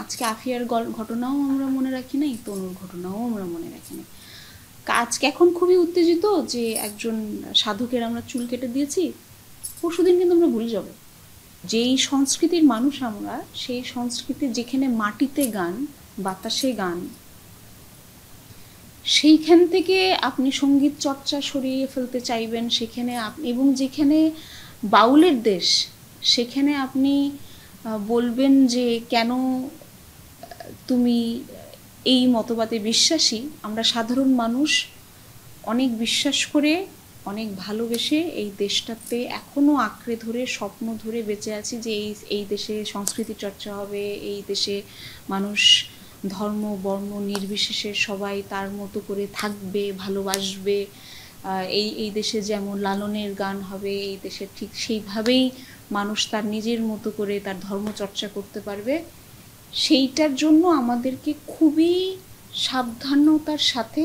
আজকে আফিয়ার ঘটনাও আমরা মনে রাখি নাই, তনুর ঘটনাও আমরা মনে রাখি নাই। আজকে এখন খুবই উত্তেজিত যে একজন সাধকের আমরা চুল কেটে দিয়েছি, পরশুদিন কিন্তু আমরা ভুলে যাব। যেই সংস্কৃতির মানুষ আমরা, সেই সংস্কৃতি যেখানে মাটিতে গান, বাতাসে গান, সেইখান থেকে আপনি সঙ্গীত চর্চা সরিয়ে ফেলতে চাইবেন সেখানে, এবং যেখানে বাউলের দেশ সেখানে আপনি বলবেন যে কেন তুমি এই মতবাদে বিশ্বাসী। আমরা সাধারণ মানুষ অনেক বিশ্বাস করে, অনেক ভালোবেসে এই দেশটাতে এখনও আঁকড়ে ধরে, স্বপ্ন ধরে বেঁচে আছি যে এই দেশে সংস্কৃতি চর্চা হবে, এই দেশে মানুষ ধর্ম বর্ণ নির্বিশেষে সবাই তার মতো করে থাকবে, ভালোবাসবে। এই দেশে যেমন লালনের গান হবে, এই দেশে ঠিক সেইভাবেই মানুষ তার নিজের মতো করে তার ধর্ম চর্চা করতে পারবে। সেইটার জন্য আমাদেরকে খুবই সাবধানতার সাথে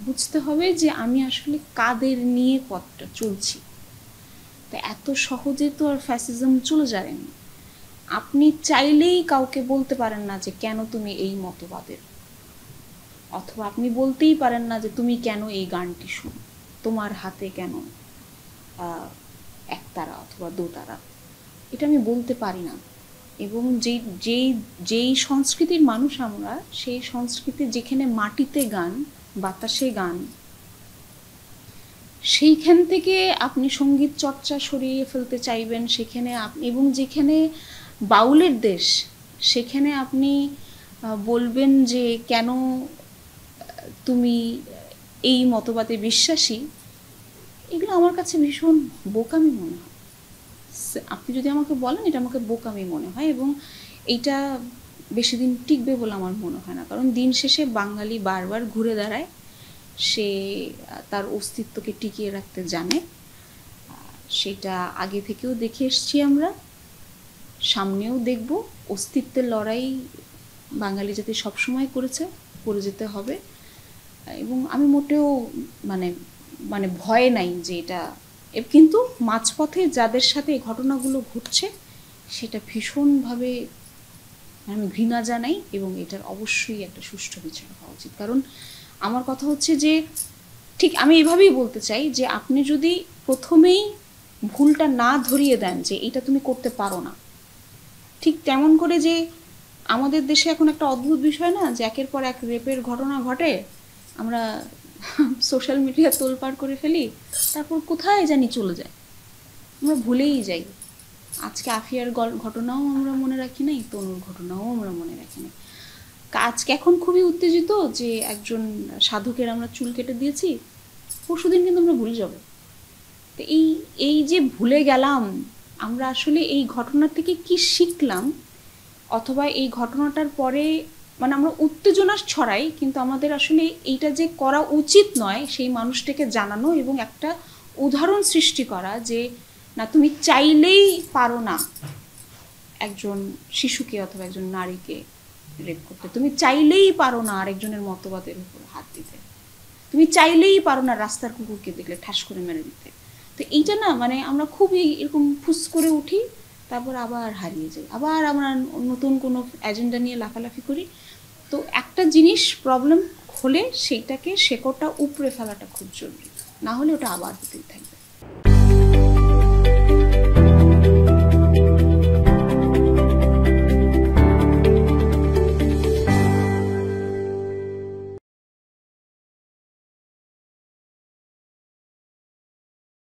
বুঝতে হবে যে আমি আসলে কাদের নিয়ে পথটা চলছি। তা এত সহজে তো আর ফ্যাসিজম চলে যায়নি। আপনি চাইলেই কাউকে বলতে পারেন না যে কেন তুমি এই মতবাদের, অথবা আপনি বলতেই পারেন না যে তুমি কেন এই গানটি শুনো, তোমার হাতে কেন একতারা অথবা দোতারা, এটা আমি বলতে পারি না। এবং যেই সংস্কৃতির মানুষ আমরা, সেই সংস্কৃতি যেখানে মাটিতে গান, বাতাসে গান, সেইখান থেকে আপনি সঙ্গীত চর্চা সরিয়ে ফেলতে চাইবেন সেখানে, এবং যেখানে বাউলের দেশ সেখানে আপনি বলবেন যে কেন তুমি এই মতবাদে বিশ্বাসী। এগুলো আমার কাছে ভীষণ বোকামি মনে হয়। আপনি যদি আমাকে বলেন, এটা আমাকে বোকামি মনে হয়, এবং এইটা বেশি দিন টিকবে বলে আমার মনে হয় না। কারণ দিন শেষে বাঙালি বারবার ঘুরে দাঁড়ায়, সে তার অস্তিত্বকে টিকিয়ে রাখতে জানে। সেটা আগে থেকেও দেখে এসছি আমরা, সামনেও দেখব। অস্তিত্বের লড়াই বাঙালি জাতি সবসময় করেছে, করে যেতে হবে। এবং আমি মোটেও মানে ভয় নাই যে এটা, কিন্তু মাঝপথে যাদের সাথে এই ঘটনাগুলো ঘটছে সেটা ভীষণভাবে আমি ঘৃণা জানাই, এবং এটার অবশ্যই একটা সুষ্ঠু বিচার হওয়া উচিত। কারণ আমার কথা হচ্ছে যে, ঠিক আমি এভাবেই বলতে চাই যে আপনি যদি প্রথমেই ভুলটা না ধরিয়ে দেন যে এটা তুমি করতে পারো না, ঠিক তেমন করে যে আমাদের দেশে এখন একটা অদ্ভুত বিষয় না, যে একের পর এক রেপের ঘটনা ঘটে, আমরা সোশ্যাল মিডিয়া তোলপাড় করে ফেলি, তারপর কোথায় জানি চলে যায়, আমরা ভুলেই যাই। আজকে আফিয়ার ঘটনাও আমরা মনে রাখি নাই, তনুর ঘটনাও আমরা মনে রাখি নাই। আজকে এখন খুবই উত্তেজিত যে একজন সাধকের আমরা চুল কেটে দিয়েছি, পরশুদিন কিন্তু আমরা ভুলে যাব। তো এই যে ভুলে গেলাম, আমরা আসলে এই ঘটনা থেকে কি শিখলাম, অথবা এই ঘটনাটার পরে আমরা উত্তেজনা ছড়াই, কিন্তু আমাদের আসলে এইটা যে করা উচিত নয় সেই মানুষটাকে জানানো, এবং একটা উদাহরণ সৃষ্টি করা যে না, তুমি চাইলেই পারো না একজন শিশুকে অথবা একজন নারীকে রেপ করতে, তুমি চাইলেই পারো না আরেকজনের মতবাদের উপর হাত দিতে, তুমি চাইলেই পারো না রাস্তার কুকুরকে দেখলে ঠাস করে মেরে দিতে। তো এইটা না, আমরা খুবই এরকম ফুস করে উঠি, তারপর আবার হারিয়ে যাই, আবার আমরা নতুন কোনো এজেন্ডা নিয়ে লাফালাফি করি। তো একটা জিনিস প্রবলেম হলে সেইটাকে শেকড়টা উপড়ে ফেলাটা খুব জরুরি, না হলে ওটা আবার হতেই থাকবে।